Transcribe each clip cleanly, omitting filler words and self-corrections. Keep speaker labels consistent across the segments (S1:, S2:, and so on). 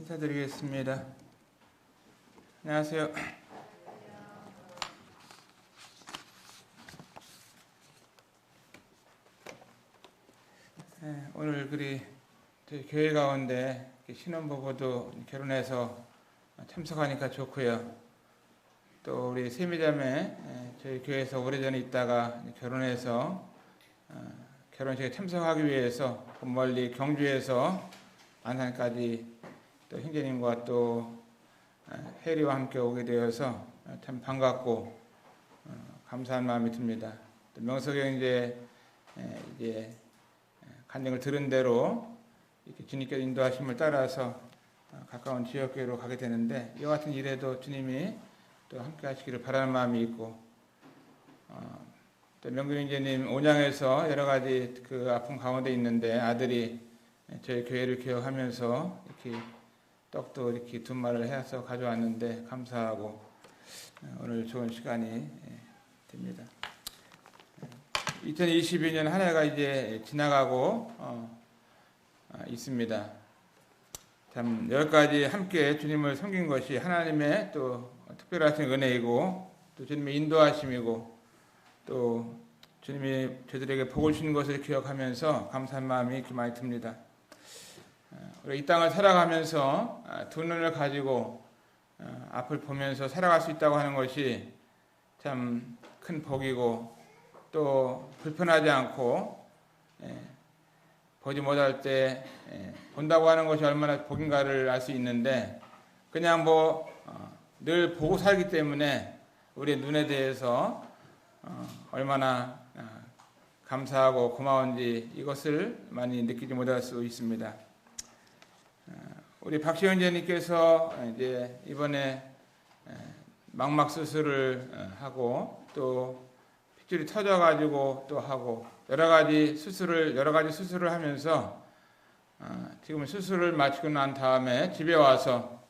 S1: 인사드리겠습니다. 안녕하세요. 오늘 저희 교회 가운데 신혼부부도 결혼해서 참석하니까 좋고요. 또 우리 세미자매 저희 교회에서 오래전에 있다가 결혼해서 결혼식에 참석하기 위해서 멀리 경주에서 안산까지 또 형제님과 또 혜리와 함께 오게 되어서 참 반갑고 감사한 마음이 듭니다. 또 명석이 형제 이제 간증을 들은 대로 이렇게 주님께서 인도하심을 따라서 가까운 지역교회로 가게 되는데 이와 같은 일에도 주님이 또 함께 하시기를 바라는 마음이 있고 또 명근 형제님 온양에서 여러 가지 그 아픔 가운데 있는데 아들이 저희 교회를 기억하면서 이렇게 떡도 이렇게 두 마리를 해서 가져왔는데 감사하고 오늘 좋은 시간이 됩니다. 2022년 한 해가 이제 지나가고 있습니다. 참 여기까지 함께 주님을 섬긴 것이 하나님의 또 특별하신 은혜이고 또 주님의 인도하심이고 또 주님이 저들에게 복을 주신 것을 기억하면서 감사한 마음이 이렇게 많이 듭니다. 우리 이 땅을 살아가면서 두 눈을 가지고 앞을 보면서 살아갈 수 있다고 하는 것이 참 큰 복이고 또 불편하지 않고 보지 못할 때 본다고 하는 것이 얼마나 복인가를 알 수 있는데 그냥 늘 보고 살기 때문에 우리의 눈에 대해서 얼마나 감사하고 고마운지 이것을 많이 느끼지 못할 수 있습니다. 우리 박시현 제님께서 이제 이번에 망막 수술을 하고 또 핏줄이 터져가지고 또 하고 여러 가지 수술을 하면서 지금 수술을 마치고 난 다음에 집에 와서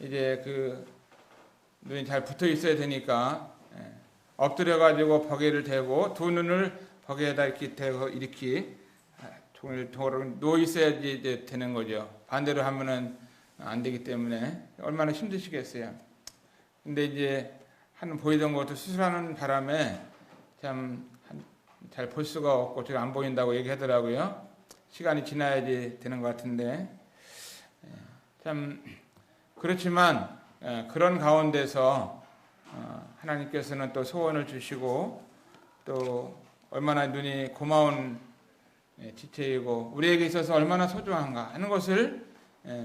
S1: 이제 그 눈이 잘 붙어 있어야 되니까 엎드려가지고 버개를 대고 두 눈을 버개에다 이렇게 대고 이렇게 종일 누워 있어야지 이제 되는 거죠. 반대로 하면은 안 되기 때문에 얼마나 힘드시겠어요. 근데 이제 보이던 것도 수술하는 바람에 참 잘 볼 수가 없고 잘 안 보인다고 얘기하더라고요. 시간이 지나야지 되는 것 같은데 참 그렇지만 그런 가운데서 하나님께서는 또 소원을 주시고 또 얼마나 눈이 고마운 지체이고 우리에게 있어서 얼마나 소중한가 하는 것을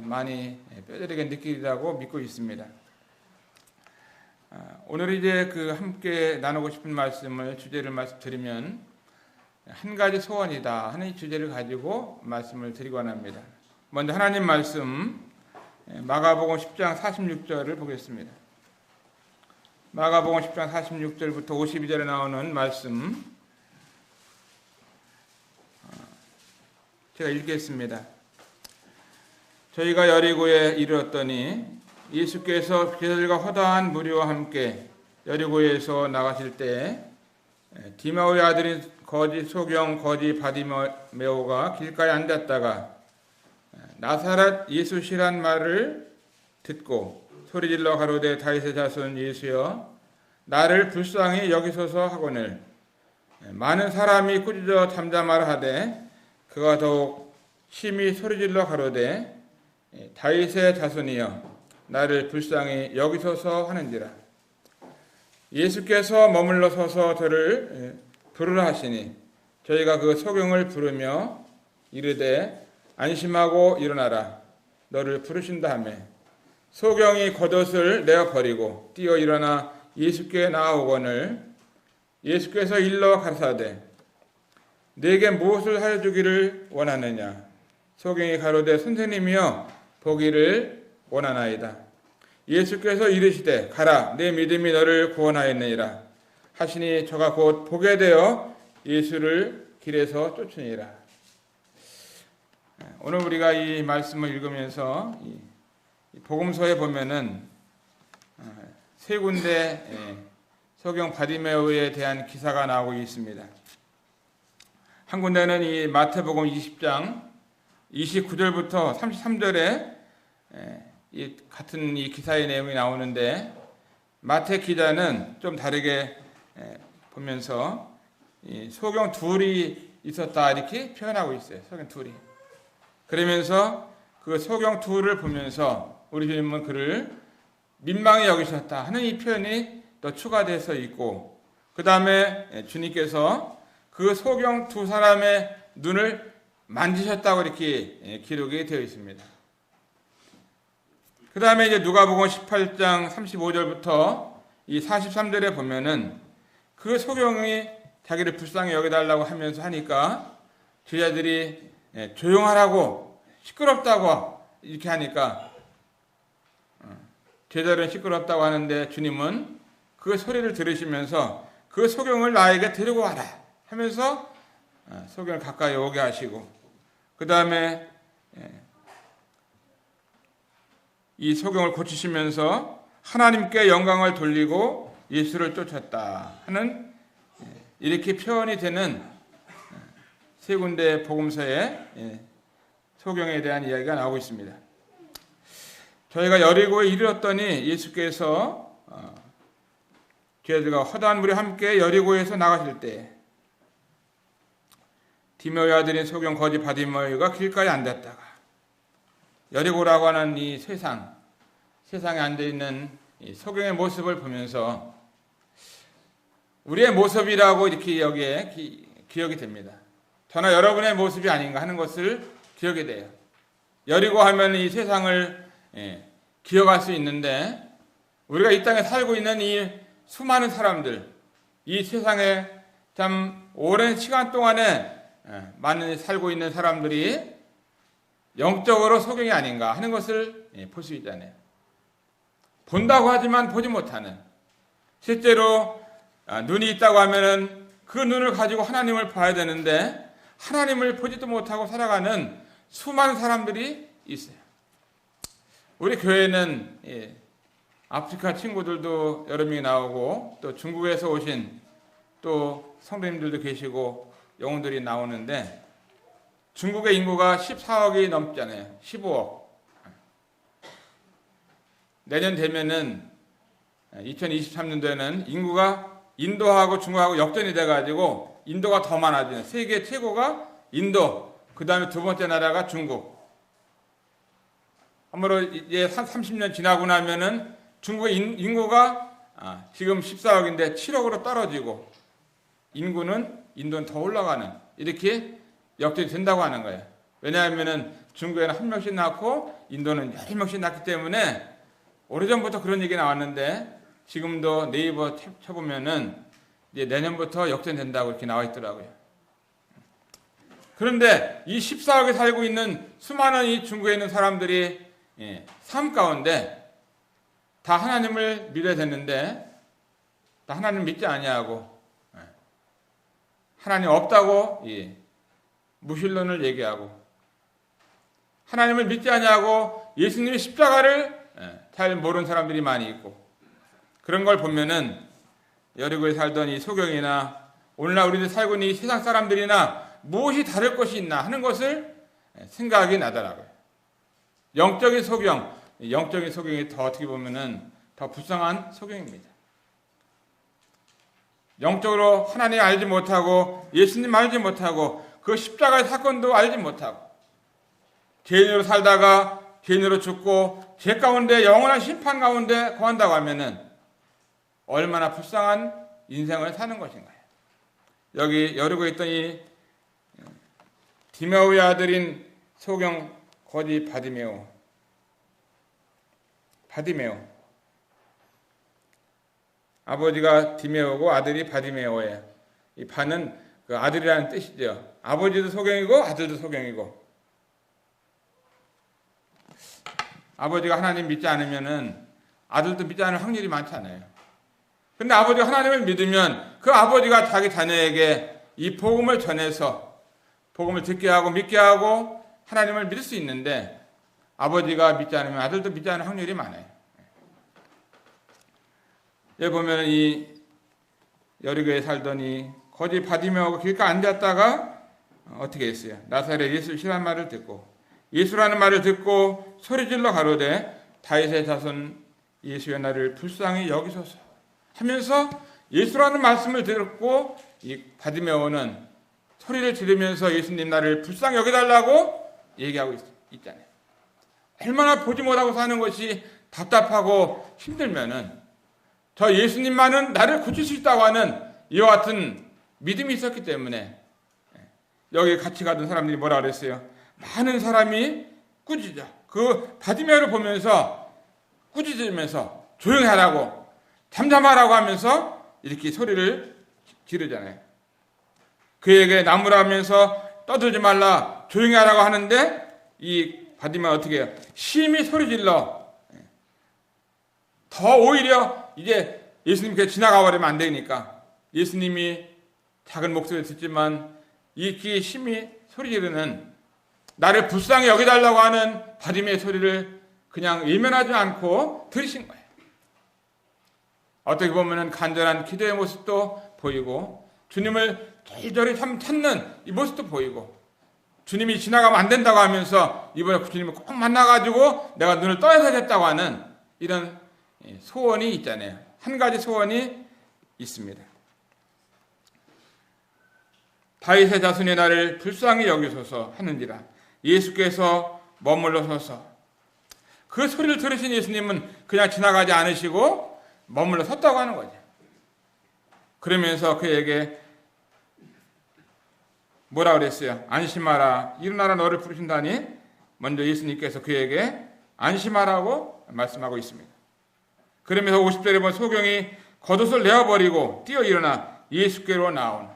S1: 많이 뼈저리게 느끼리라고 믿고 있습니다. 오늘 이제 함께 나누고 싶은 주제를 말씀드리면 한 가지 소원이다 하는 이 주제를 가지고 말씀을 드리고 합니다. 먼저 하나님 말씀 마가복음 10장 46절을 보겠습니다. 마가복음 10장 46절부터 52절에 나오는 말씀 제가 읽겠습니다. 저희가 여리고에 이르렀더니 예수께서 제자들과 허다한 무리와 함께 여리고에서 나가실 때 디마오의 아들인 거지 소경 거지 바디메오가 길가에 앉았다가 나사렛 예수시란 말을 듣고 소리질러 가로되 다윗의 자손 예수여 나를 불쌍히 여기소서 하거늘 많은 사람이 꾸짖어 잠잠하라 하되 그가 더욱 심히 소리질러 가로되 다윗의 자손이여 나를 불쌍히 여기소서 하는지라. 예수께서 머물러 서서 저를 부르라 하시니 저희가 그 소경을 부르며 이르되 안심하고 일어나라 너를 부르신다 하며 소경이 겉옷을 내어 버리고 뛰어 일어나 예수께 나아오거늘 예수께서 일러 가라사대 내게 무엇을 하여 주기를 원하느냐. 소경이 가로되 선생님이여 보기를 원하나이다. 예수께서 이르시되 가라 내 믿음이 너를 구원하였느니라 하시니 저가 곧 보게 되어 예수를 길에서 쫓으니라. 오늘 우리가 이 말씀을 읽으면서 이 복음서에 보면은 세 군데 소경 바디메오에 대한 기사가 나오고 있습니다. 한 군데는 이 마태복음 20장 29절부터 33절에 이 같은 이 기사의 내용이 나오는데 마태 기자는 좀 다르게 보면서 이 소경 둘이 있었다 이렇게 표현하고 있어요. 소경 둘이. 그러면서 그 소경 둘을 보면서 우리 주님은 그를 민망히 여기셨다 하는 이 표현이 또 추가돼서 있고, 그 다음에 주님께서 그 소경 두 사람의 눈을 만지셨다고 이렇게 기록이 되어 있습니다. 그 다음에 이제 누가복음 18장 35절부터 이 43절에 보면은 그 소경이 자기를 불쌍히 여겨달라고 하면서 하니까 제자들이 조용하라고 시끄럽다고 이렇게 하니까 제자들은 시끄럽다고 하는데 주님은 그 소리를 들으시면서 그 소경을 나에게 데리고 와라 하면서 소경을 가까이 오게 하시고, 그 다음에 이 소경을 고치시면서 하나님께 영광을 돌리고 예수를 쫓았다 하는 이렇게 표현이 되는 세 군데 복음서에 소경에 대한 이야기가 나오고 있습니다. 저희가 여리고에 이르렀더니 예수께서 제자들과 허다한 무리 함께 여리고에서 나가실 때 디메오의 아들인 소경 거지 바디메오가 길가에 앉았다가 여리고라고 하는 이 세상에 앉아있는 이 소경의 모습을 보면서 우리의 모습이라고 이렇게 여기에 기억이 됩니다. 저나 여러분의 모습이 아닌가 하는 것을 기억이 돼요. 여리고 하면 이 세상을 기억할 수 있는데, 우리가 이 땅에 살고 있는 이 수많은 사람들, 이 세상에 참 오랜 시간 동안에 많이 살고 있는 사람들이 영적으로 소경이 아닌가 하는 것을 볼 수 있잖아요. 본다고 하지만 보지 못하는, 실제로 눈이 있다고 하면은 그 눈을 가지고 하나님을 봐야 되는데 하나님을 보지도 못하고 살아가는 수많은 사람들이 있어요. 우리 교회는 아프리카 친구들도 여러 명이 나오고 또 중국에서 오신 또 성도님들도 계시고 영혼들이 나오는데, 중국의 인구가 14억이 넘잖아요. 15억. 내년 되면은 2023년도에는 인구가 인도하고 중국하고 역전이 돼가지고 인도가 더 많아지는, 세계 최고가 인도, 그 다음에 두 번째 나라가 중국. 아무로 이제 30년 지나고 나면은 중국의 인구가 지금 14억인데 7억으로 떨어지고 인도는 더 올라가는, 이렇게 역전이 된다고 하는 거예요. 왜냐하면은 중국에는 한 명씩 낳고 인도는 여러 명씩 낳기 때문에 오래전부터 그런 얘기 나왔는데 지금도 네이버 쳐보면은 이제 내년부터 역전된다고 이렇게 나와 있더라고요. 그런데 이 14억에 살고 있는 수많은 이 중국에 있는 사람들이 삶 가운데 다 하나님을 믿어야 되는데 다 하나님 믿지 아니하고 하나님 없다고 무신론을 얘기하고, 하나님을 믿지 아니하고 예수님의 십자가를 잘 모르는 사람들이 많이 있고, 그런 걸 보면은 여리고에 살던 이 소경이나 오늘날 우리들 살고 있는 이 세상 사람들이나 무엇이 다를 것이 있나 하는 것을 생각이 나더라고요. 영적인 소경이 더 어떻게 보면은 더 불쌍한 소경입니다. 영적으로 하나님 알지 못하고 예수님 알지 못하고 그 십자가의 사건도 알지 못하고 죄인으로 살다가 죄인으로 죽고 죄 가운데 영원한 심판 가운데 거한다고 하면은 얼마나 불쌍한 인생을 사는 것인가요? 여기 여리고에 있던 이 디메오의 아들인 소경 거지 바디메오. 아버지가 디메오고 아들이 바디메오예요. 이 바는 그 아들이라는 뜻이죠. 아버지도 소경이고 아들도 소경이고. 아버지가 하나님 믿지 않으면은 아들도 믿지 않을 확률이 많잖아요. 근데 아버지가 하나님을 믿으면 그 아버지가 자기 자녀에게 이 복음을 전해서 복음을 듣게 하고 믿게 하고 하나님을 믿을 수 있는데, 아버지가 믿지 않으면 아들도 믿지 않을 확률이 많아요. 여기 보면 이 여리고에 살던 이 거지 바디메오가 길가 앉았다가 어떻게 했어요? 나사렛 예수 시란 말을 듣고 예수라는 말을 듣고 소리질러 가로되 다윗의 자손 예수의 나를 불쌍히 여기소서 하면서 예수라는 말씀을 듣고 이 바디메오는 소리를 지르면서 예수님 나를 불쌍히 여겨달라고 얘기하고 있잖아요. 얼마나 보지 못하고 사는 것이 답답하고 힘들면은 저 예수님만은 나를 고칠 수 있다고 하는 이와 같은 믿음이 있었기 때문에 여기 같이 가던 사람들이 뭐라 그랬어요? 많은 사람이 꾸짖어. 그 바디메오를 보면서 꾸짖으면서 조용히 하라고 잠잠하라고 하면서 이렇게 소리를 지르잖아요. 그에게 나무라면서 떠들지 말라 조용히 하라고 하는데 이 바디메오가 어떻게 해요? 심히 소리질러 더 오히려 이제 예수님께 지나가 버리면 안 되니까 예수님이 작은 목소리를 듣지만 이 귀에 심히 소리 지르는 나를 불쌍히 여기달라고 하는 바디메오의 소리를 그냥 외면하지 않고 들으신 거예요. 어떻게 보면 간절한 기도의 모습도 보이고 주님을 절절히 찾는 이 모습도 보이고 주님이 지나가면 안 된다고 하면서 이번에 주님을 꼭 만나가지고 내가 눈을 떠야 되겠다고 하는 이런 소원이 있잖아요. 한 가지 소원이 있습니다. 다윗의 자손이 나를 불쌍히 여기소서 하는지라 예수께서 머물러서서 그 소리를 들으신 예수님은 그냥 지나가지 않으시고 머물러 섰다고 하는 거죠. 그러면서 그에게 뭐라 그랬어요? 안심하라 일어나라 너를 부르신다니 먼저 예수님께서 그에게 안심하라고 말씀하고 있습니다. 그러면서 50절에 보면 소경이 겉옷을 내어버리고 뛰어 일어나 예수께로 나오는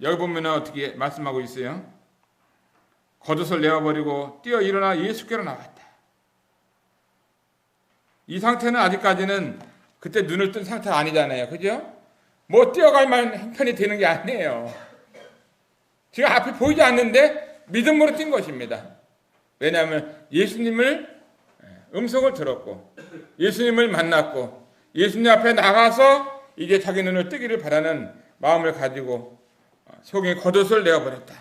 S1: 여기 보면 어떻게 말씀하고 있어요? 겉옷을 내어버리고 뛰어 일어나 예수께로 나왔다. 이 상태는 아직까지는 그때 눈을 뜬 상태가 아니잖아요. 그죠? 뭐 뛰어갈 만한 형편이 되는 게 아니에요. 지금 앞이 보이지 않는데 믿음으로 뛴 것입니다. 왜냐하면 예수님을 음성을 들었고 예수님을 만났고 예수님 앞에 나가서 이제 자기 눈을 뜨기를 바라는 마음을 가지고 속에 겉옷을 내어버렸다.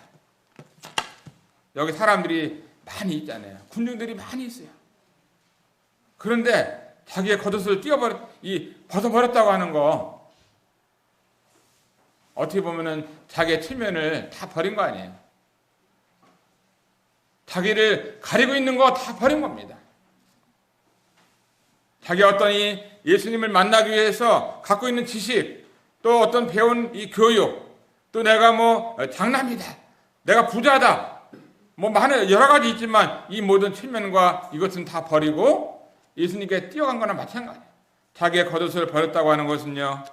S1: 여기 사람들이 많이 있잖아요. 군중들이 많이 있어요. 그런데 자기의 겉옷을 벗어버렸다고 하는 거 어떻게 보면은 자기의 체면을 다 버린 거 아니에요. 자기를 가리고 있는 거 다 버린 겁니다. 자기 어떤 이 예수님을 만나기 위해서 갖고 있는 지식, 또 어떤 배운 이 교육, 또 내가 뭐 장남이다, 내가 부자다, 뭐 많은 여러 가지 있지만 이 모든 체면과 이것은 다 버리고 예수님께 뛰어간 거나 마찬가지예요. 자기의 겉옷을 버렸다고 하는 것은요,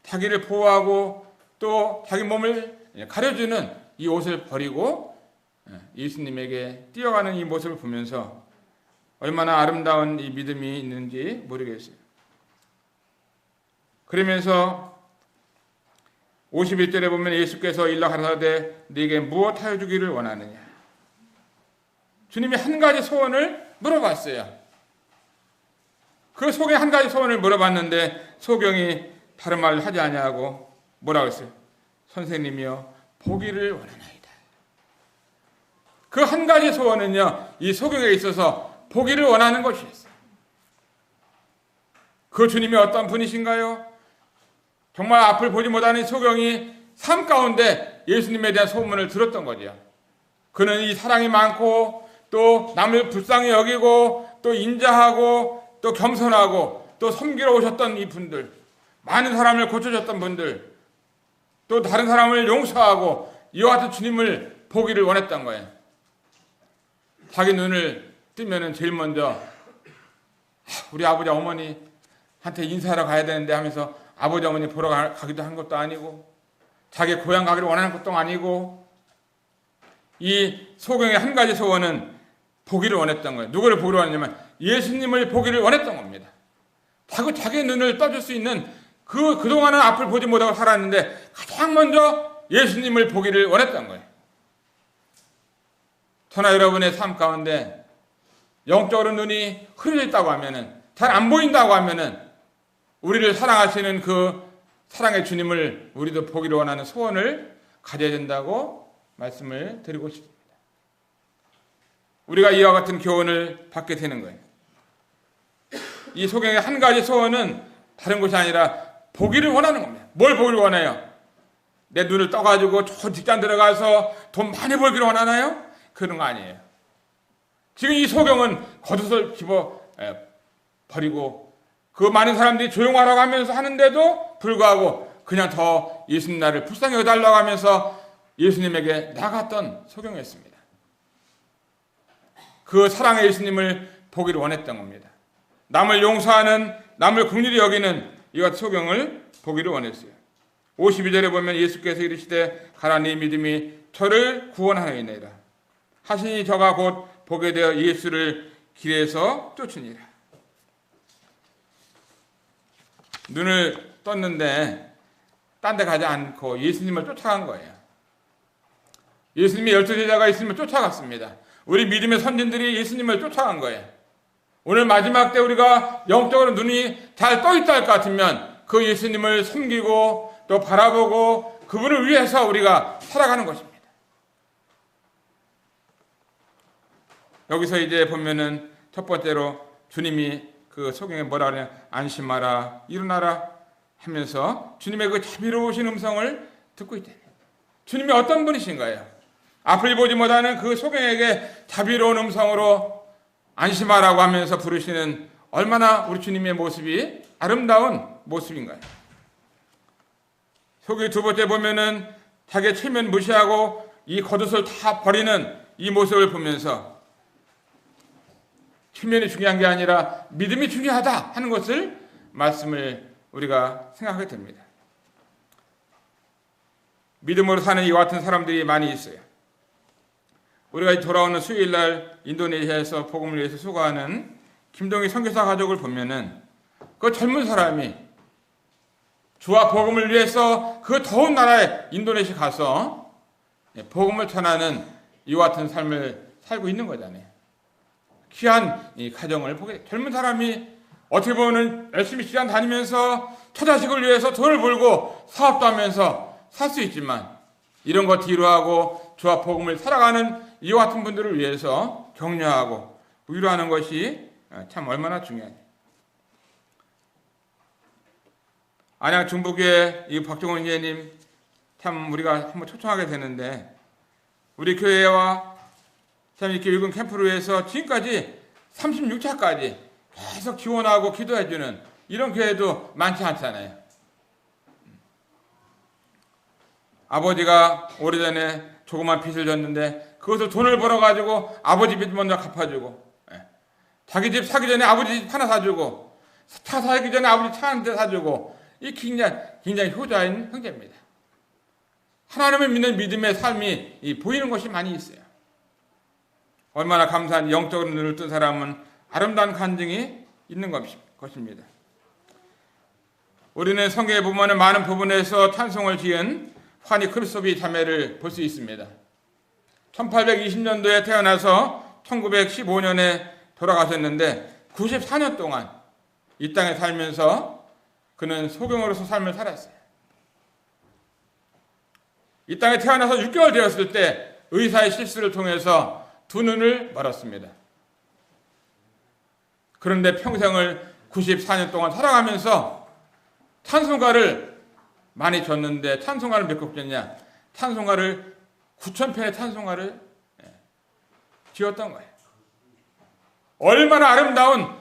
S1: 자기를 보호하고 또 자기 몸을 가려주는 이 옷을 버리고 예수님에게 뛰어가는 이 모습을 보면서 얼마나 아름다운 이 믿음이 있는지 모르겠어요. 그러면서 51절에 보면 예수께서 일러 가라사대 네게 무엇 하여 주기를 원하느냐. 주님이 한 가지 소원을 물어봤어요. 그 속에 한 가지 소원을 물어봤는데 소경이 다른 말을 하지 아니하고 뭐라고 했어요? 선생님이여 보기를 원하나이다. 그 한 가지 소원은요, 이 소경에 있어서 보기를 원하는 것이었어요. 그 주님이 어떤 분이신가요? 정말 앞을 보지 못하는 소경이 삶 가운데 예수님에 대한 소문을 들었던 거죠. 그는 이 사랑이 많고 또 남을 불쌍히 여기고 또 인자하고 또 겸손하고 또 섬기러 오셨던 이 분들, 많은 사람을 고쳐줬던 분들, 또 다른 사람을 용서하고 이와 같은 주님을 보기를 원했던 거예요. 자기 눈을 뜨면은 제일 먼저 우리 아버지 어머니한테 인사하러 가야 되는데 하면서 아버지 어머니 보러 가기도 한 것도 아니고 자기 고향 가기를 원하는 것도 아니고 이 소경의 한 가지 소원은 보기를 원했던 거예요. 누구를 보기를 원했냐면 예수님을 보기를 원했던 겁니다. 자기 눈을 떠줄 수 있는 그동안은 앞을 보지 못하고 살았는데 가장 먼저 예수님을 보기를 원했던 거예요. 저나 여러분의 삶 가운데 영적으로 눈이 흐려져 있다고 하면은, 잘 안 보인다고 하면은 우리를 사랑하시는 그 사랑의 주님을 우리도 보기를 원하는 소원을 가져야 된다고 말씀을 드리고 싶습니다. 우리가 이와 같은 교훈을 받게 되는 거예요. 이 소경의 한 가지 소원은 다른 것이 아니라 보기를 원하는 겁니다. 뭘 보기를 원해요? 내 눈을 떠가지고 좋은 직장 들어가서 돈 많이 벌기를 원하나요? 그런 거 아니에요. 지금 이 소경은 겉옷을 집어 버리고 그 많은 사람들이 조용하라고 하면서 하는데도 불구하고 그냥 더 예수님 나를 불쌍히 여달라고 하면서 예수님에게 나갔던 소경이었습니다. 그 사랑의 예수님을 보기를 원했던 겁니다. 남을 용서하는, 남을 긍휼히 여기는 이 같은 소경을 보기를 원했어요. 52절에 보면 예수께서 이르시되 가라 네 믿음이 저를 구원하느니라 하시니 저가 곧 보게 되어 예수를 길에서 쫓으니라. 눈을 떴는데 딴 데 가지 않고 예수님을 쫓아간 거예요. 예수님이 12제자가 예수님을 쫓아갔습니다. 우리 믿음의 선진들이 예수님을 쫓아간 거예요. 오늘 마지막 때 우리가 영적으로 눈이 잘 떠있다 할 것 같으면 그 예수님을 섬기고 또 바라보고 그분을 위해서 우리가 살아가는 것입니다. 여기서 이제 보면은 첫 번째로 주님이 그 소경에 뭐라 그러냐, 안심하라, 일어나라 하면서 주님의 그 자비로우신 음성을 듣고 있대요. 주님이 어떤 분이신가요? 앞을 보지 못하는 그 소경에게 자비로운 음성으로 안심하라고 하면서 부르시는 얼마나 우리 주님의 모습이 아름다운 모습인가요? 소경이 두 번째 보면은 자기의 체면 무시하고 이 겉옷을 다 버리는 이 모습을 보면서 체면이 중요한 게 아니라 믿음이 중요하다 하는 것을 말씀을 우리가 생각하게 됩니다. 믿음으로 사는 이와 같은 사람들이 많이 있어요. 우리가 돌아오는 수요일날 인도네시아에서 복음을 위해서 수고하는 김동희 선교사 가족을 보면은 그 젊은 사람이 주와 복음을 위해서 그 더운 나라에 인도네시아 가서 복음을 전하는 이와 같은 삶을 살고 있는 거잖아요. 귀한 이 가정을 보게 젊은 사람이 어떻게 보면 열심히 시간 다니면서 처자식을 위해서 돈을 벌고 사업도 하면서 살 수 있지만 이런 거 뒤로하고 주와 복음을 살아가는 이와 같은 분들을 위해서 격려하고 위로하는 것이 참 얼마나 중요하냐. 안양 중부교회 이 박종원 예님 참 우리가 한번 초청하게 되는데 우리 교회와 참 이렇게 읽은 캠프를 위해서 지금까지 36차까지 계속 지원하고 기도해주는 이런 교회도 많지 않잖아요. 아버지가 오래전에 조그만 빚을 졌는데 그것을 돈을 벌어가지고 아버지 빚 먼저 갚아주고 자기 집 사기 전에 아버지 집 하나 사주고 차 사기 전에 아버지 차 한 대 사주고 이 굉장히 효자인 형제입니다. 하나님을 믿는 믿음의 삶이 보이는 것이 많이 있어요. 얼마나 감사한 영적으로 눈을 뜬 사람은 아름다운 간증이 있는 것입니다. 우리는 성경에 보면 많은 부분에서 찬송을 지은 환희 크루소비 자매를 볼 수 있습니다. 1820년도에 태어나서 1915년에 돌아가셨는데 94년 동안 이 땅에 살면서 그는 소경으로서 삶을 살았어요. 이 땅에 태어나서 6개월 되었을 때 의사의 실수를 통해서 두 눈을 멀었습니다. 그런데 평생을 94년 동안 살아가면서 찬송가를 많이 줬는데 찬송가를 몇 곡 줬냐? 찬송가를 9,000편의 찬송가를 지었던 거예요. 얼마나 아름다운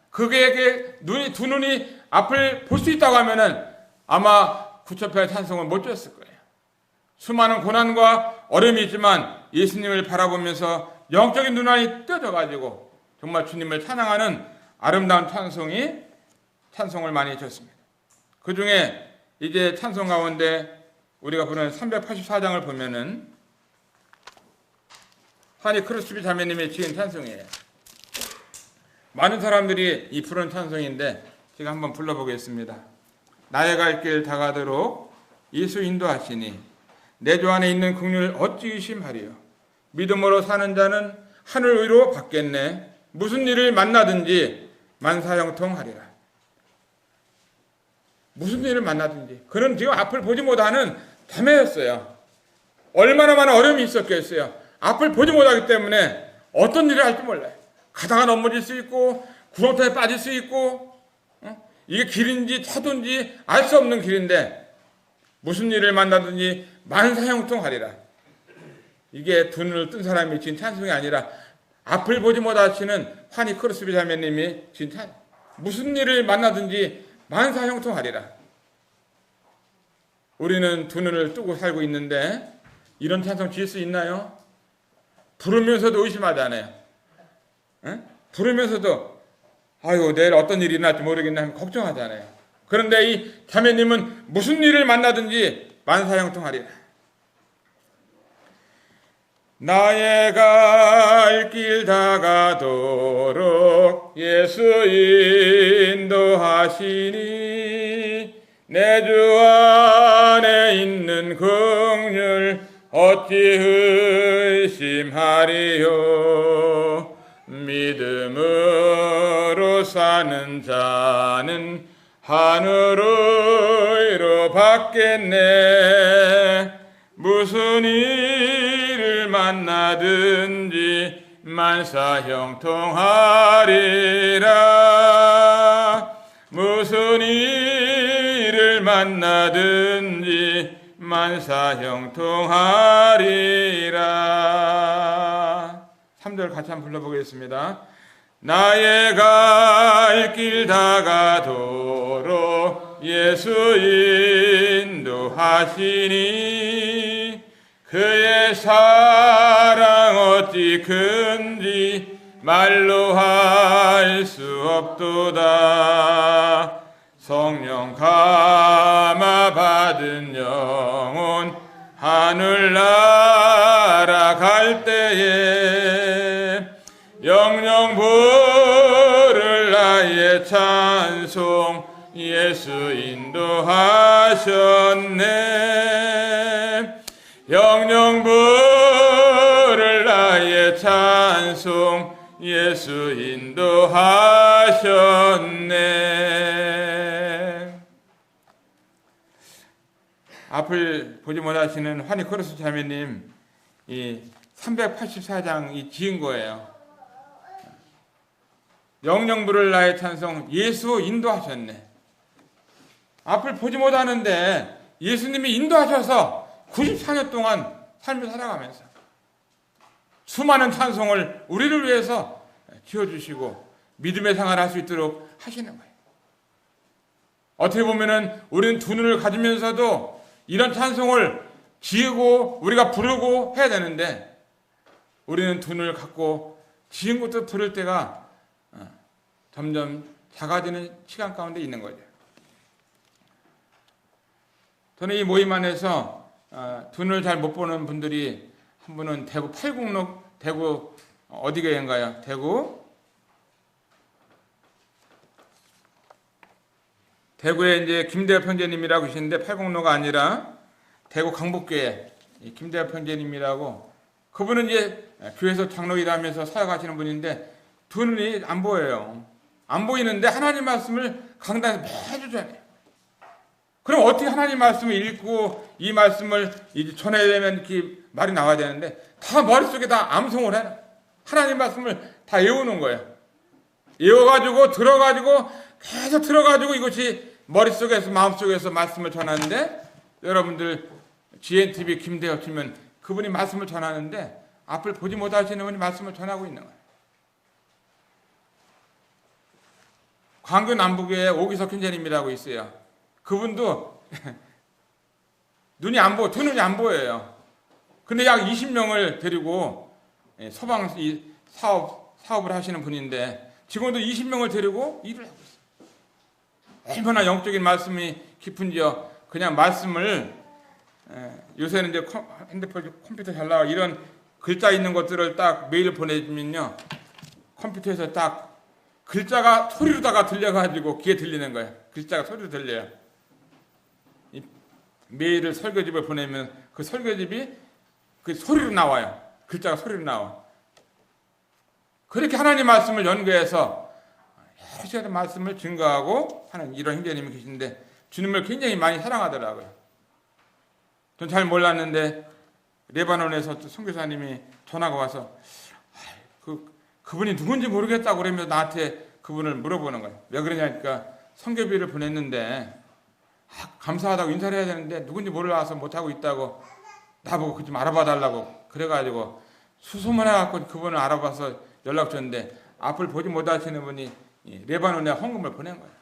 S1: 그에게 두 눈이 앞을 볼 수 있다고 하면은 아마 9,000편의 찬송을 못 줬을 거예요. 수많은 고난과 어려움이 있지만 예수님을 바라보면서 영적인 눈알이 떠져가지고 정말 주님을 찬양하는 아름다운 찬송을 많이 줬습니다. 그 중에 이제 찬송 가운데 우리가 부르는 384장을 보면은 환희 크루소비 자매님이 지은 찬송이에요. 많은 사람들이 이 부르는 찬송인데 제가 한번 불러보겠습니다. 나의 갈 길 다가도록 예수 인도하시니 내 주 안에 있는 긍휼 어찌 의심하리요. 믿음으로 사는 자는 하늘 위로 받겠네. 무슨 일을 만나든지 만사형통하리라. 무슨 일을 만나든지. 그는 지금 앞을 보지 못하는 자매였어요. 얼마나 많은 어려움이 있었겠어요. 앞을 보지 못하기 때문에 어떤 일을 할지 몰라요. 가다가 넘어질 수 있고 구렁텅이에 빠질 수 있고 이게 길인지 터든지 알 수 없는 길인데 무슨 일을 만나든지 만사형통하리라. 이게 두 눈을 뜬 사람이 진 찬송이 아니라 앞을 보지 못하시는 환희 크로스비 자매님이 진 찬. 무슨 일을 만나든지 만사형통하리라. 우리는 두 눈을 뜨고 살고 있는데 이런 찬송 지을 수 있나요? 부르면서도 의심하잖아요. 부르면서도 아유 내일 어떤 일이 일어날지 모르겠네 하면 걱정하잖아요. 그런데 이 자매님은 무슨 일을 만나든지 만사형통하리라. 나의 갈 길 다가도록 예수 인도하시니 내 주 안에 있는 긍휼 어찌 의심하리요. 믿음으로 사는 자는 하늘의로 받겠네. 무슨 일을 만나든지 만사형통하리라. 무슨 일을 만나든지 만사형통하리라. 3절 같이 한번 불러보겠습니다. 나의 갈 길 다가도록 예수 인도하시니 그의 사랑 어찌 큰지 말로 할 수 없도다. 성령 감화 받은 영혼 하늘나라 갈 때에 영영 부를 나의 찬송 예수 인도하셨네. 영영 부를 나의 찬송 예수 인도하셨네. 앞을 보지 못하시는 환희 크로스 자매님 이 384장이 지은 거예요. 영영 부를 나의 찬송 예수 인도하셨네. 앞을 보지 못하는데 예수님이 인도하셔서 94년 동안 삶을 살아가면서 수많은 찬송을 우리를 위해서 지어주시고 믿음의 생활을 할 수 있도록 하시는 거예요. 어떻게 보면은 우리는 두 눈을 가지면서도 이런 찬송을 지으고 우리가 부르고 해야 되는데 우리는 두 눈을 갖고 지은 것도 부를 때가 점점 작아지는 시간 가운데 있는 거죠. 저는 이 모임 안에서 두 눈을 잘 못 보는 분들이 한 분은 대구 팔곡로, 대구 어디 교회인가요? 대구에 이제 김대엽 형제님이라고 계시는데 팔곡로가 아니라 대구 강북교회 김대엽 형제님이라고 그분은 이제 교회에서 장로 일하면서 사역하시는 분인데 두 눈이 안 보여요. 안 보이는데 하나님 말씀을 강단에서 매주 전해요. 그럼 어떻게 하나님 말씀을 읽고 이 말씀을 이제 전해내면 이렇게 말이 나와야 되는데 다 머릿속에 다 암송을 해요. 하나님 말씀을 다 외우는 거예요. 외워가지고 들어가지고 계속 들어가지고 이것이 머릿속에서 마음속에서 말씀을 전하는데 여러분들 GNTV 김대엽 치면 그분이 말씀을 전하는데 앞을 보지 못하시는 분이 말씀을 전하고 있는 거예요. 광교 남북에 오기석 형제님이라고 있어요. 그분도 눈이 안 보여, 두 눈이 안 보여요. 근데 약 20명을 데리고 소방 사업을 하시는 분인데 지금도 20명을 데리고 일을 하고 있어요. 얼마나 영적인 말씀이 깊은지요. 그냥 말씀을 요새는 이제 핸드폰, 컴퓨터 잘 나와 이런 글자 있는 것들을 딱 메일 보내주면요, 컴퓨터에서 딱 글자가 소리로다가 들려가지고 귀에 들리는 거예요. 글자가 소리로 들려요. 이 메일을 설교집을 보내면 그 설교집이 그 소리로 나와요. 글자가 소리로 나와. 그렇게 하나님 말씀을 연구해서 여러 시간의 말씀을 증거하고 하는 이런 형제님이 계신데 주님을 굉장히 많이 사랑하더라고요. 전 잘 몰랐는데 레바논에서 선교사님이 전화가 와서 그 그분이 누군지 모르겠다고 그러면서 나한테 그분을 물어보는 거예요. 왜 그러냐니까 선교비를 보냈는데 감사하다고 인사를 해야 되는데 누군지 몰라서 못하고 있다고 나보고 그 좀 알아봐 달라고 그래가지고 수소문해갖고 그분을 알아봐서 연락 줬는데 앞을 보지 못하시는 분이 레바논에 헌금을 보낸 거예요.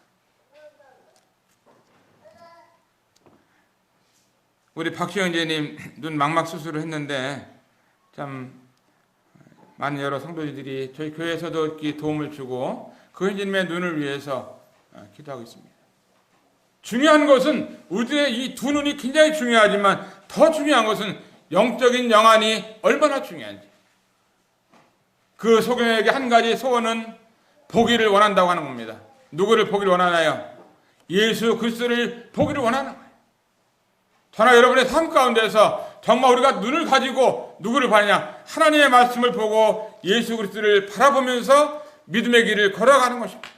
S1: 우리 박시영제님 눈 망막 수술을 했는데 참 많은 여러 성도들이 저희 교회에서도 이렇게 도움을 주고 그 현진님의 눈을 위해서 기도하고 있습니다. 중요한 것은 우리의 이 두 눈이 굉장히 중요하지만 더 중요한 것은 영적인 영안이 얼마나 중요한지. 그 소경에게 한 가지 소원은 보기를 원한다고 하는 겁니다. 누구를 보기를 원하나요? 예수 그리스도를 보기를 원하는 거예요. 저나 여러분의 삶 가운데서 정말 우리가 눈을 가지고 누구를 봐냐? 하나님의 말씀을 보고 예수 그리스도를 바라보면서 믿음의 길을 걸어가는 것입니다.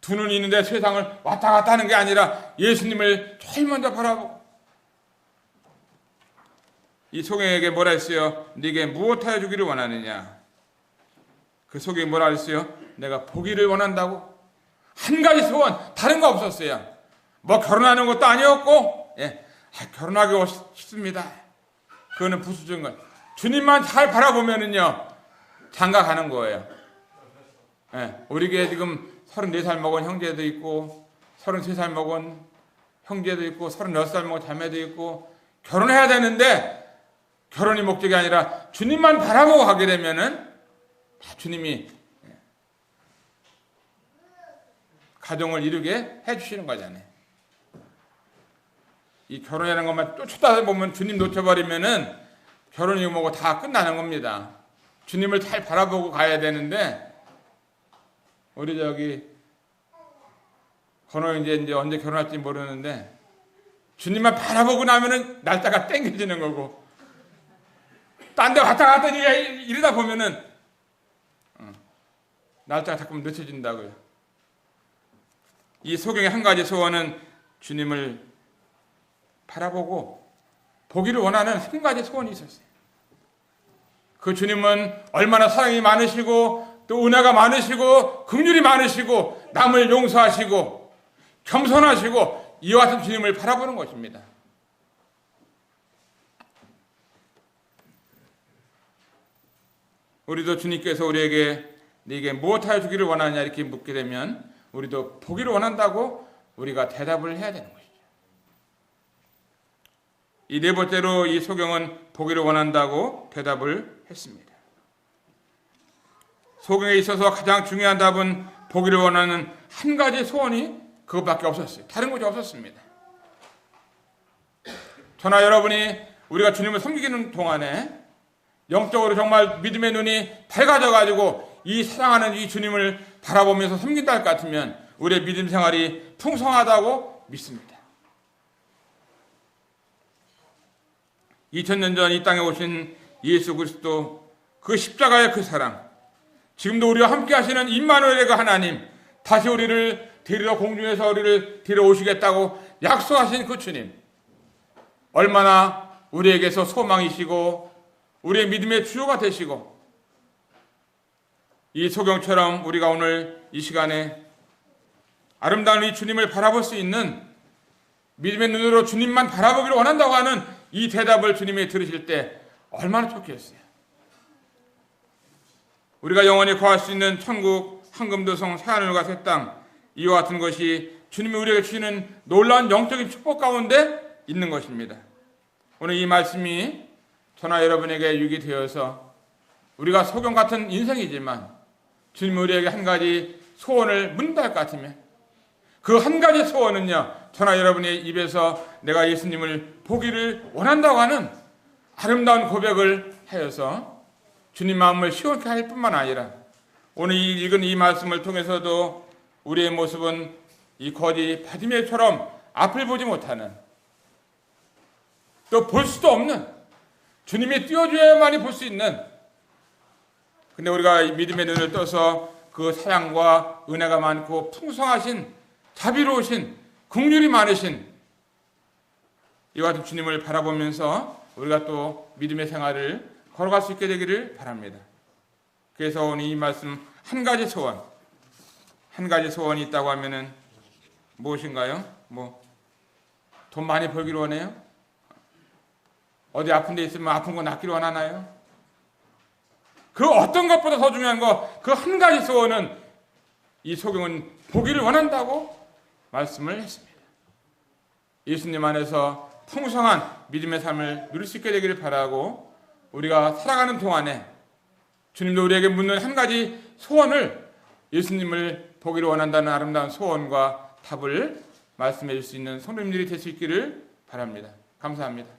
S1: 두 눈이 있는데 세상을 왔다 갔다 하는 게 아니라 예수님을 제일 먼저 바라보고. 이 소경에게 뭐라 했어요? 네게 무엇하여 주기를 원하느냐? 그 소경이 뭐라 했어요? 내가 보기를 원한다고. 한 가지 소원, 다른 거 없었어요. 뭐 결혼하는 것도 아니었고, 결혼하기 싶습니다. 그거는 부수적인 거예요. 주님만 잘 바라보면은요, 장가 가는 거예요. 우리 교회 지금 34살 먹은 형제도 있고, 33살 먹은 형제도 있고, 36살 먹은 자매도 있고, 결혼해야 되는데, 결혼이 목적이 아니라 주님만 바라보고 가게 되면은, 주님이 가정을 이루게 해주시는 거잖아요. 이 결혼이라는 것만 또 쳐다보면 주님 놓쳐버리면은 결혼이고 뭐고 다 끝나는 겁니다. 주님을 잘 바라보고 가야 되는데 우리 건호 이제 언제 결혼할지 모르는데 주님만 바라보고 나면은 날짜가 땡겨지는 거고 딴 데 왔다 갔다 이러다 보면은 날짜가 자꾸 늦춰진다고요. 이 소경의 한 가지 소원은 주님을 바라보고 보기를 원하는 한 가지 소원이 있었어요. 그 주님은 얼마나 사랑이 많으시고 또 은혜가 많으시고 긍휼이 많으시고 남을 용서하시고 겸손하시고 이와 같은 주님을 바라보는 것입니다. 우리도 주님께서 우리에게 네게 무엇하여 주기를 원하느냐 이렇게 묻게 되면 우리도 보기를 원한다고 우리가 대답을 해야 되는 것이죠. 이 네 번째로 이 소경은 보기를 원한다고 대답을 했습니다. 소경에 있어서 가장 중요한 답은 보기를 원하는 한 가지 소원이 그것밖에 없었어요. 다른 것이 없었습니다. 저나 여러분이 우리가 주님을 섬기는 동안에 영적으로 정말 믿음의 눈이 밝아져가지고 이 사랑하는 이 주님을 바라보면서 섬긴다 할 것 같으면 우리의 믿음 생활이 풍성하다고 믿습니다. 2000년 전 이 땅에 오신 예수 그리스도 그 십자가의 그 사랑, 지금도 우리와 함께 하시는 임마누엘의 그 하나님, 다시 우리를 데리러 공중에서 우리를 데려오시겠다고 약속하신 그 주님, 얼마나 우리에게서 소망이시고 우리의 믿음의 주요가 되시고 이 소경처럼 우리가 오늘 이 시간에 아름다운 이 주님을 바라볼 수 있는 믿음의 눈으로 주님만 바라보기를 원한다고 하는 이 대답을 주님이 들으실 때 얼마나 좋겠어요. 우리가 영원히 거할 수 있는 천국, 황금도성, 새하늘과 새 땅, 이와 같은 것이 주님이 우리에게 주시는 놀라운 영적인 축복 가운데 있는 것입니다. 오늘 이 말씀이 저나 여러분에게 유익이 되어서 우리가 소경 같은 인생이지만 주님이 우리에게 한 가지 소원을 묻는다 할 것 같으면 그 한 가지 소원은요, 저나 여러분의 입에서 내가 예수님을 보기를 원한다고 하는 아름다운 고백을 하여서 주님 마음을 시원케 할 뿐만 아니라 오늘 읽은 이 말씀을 통해서도 우리의 모습은 이 거지 바디메처럼 앞을 보지 못하는, 또 볼 수도 없는, 주님이 띄워줘야만이 볼 수 있는, 근데 우리가 믿음의 눈을 떠서 그 사랑과 은혜가 많고 풍성하신, 자비로우신, 긍휼이 많으신 이와 같은 주님을 바라보면서 우리가 또 믿음의 생활을 걸어갈 수 있게 되기를 바랍니다. 그래서 오늘 이 말씀 한 가지 소원이 있다고 하면은 무엇인가요? 돈 많이 벌기를 원해요? 어디 아픈 데 있으면 아픈 거 낫기를 원하나요? 그 어떤 것보다 더 중요한 거, 그 한 가지 소원은 이 소경은 보기를 원한다고 말씀을 했습니다. 예수님 안에서 풍성한 믿음의 삶을 누릴 수 있게 되기를 바라고, 우리가 살아가는 동안에 주님도 우리에게 묻는 한 가지 소원을, 예수님을 보기를 원한다는 아름다운 소원과 답을 말씀해 줄 수 있는 성도님들이 될 수 있기를 바랍니다. 감사합니다.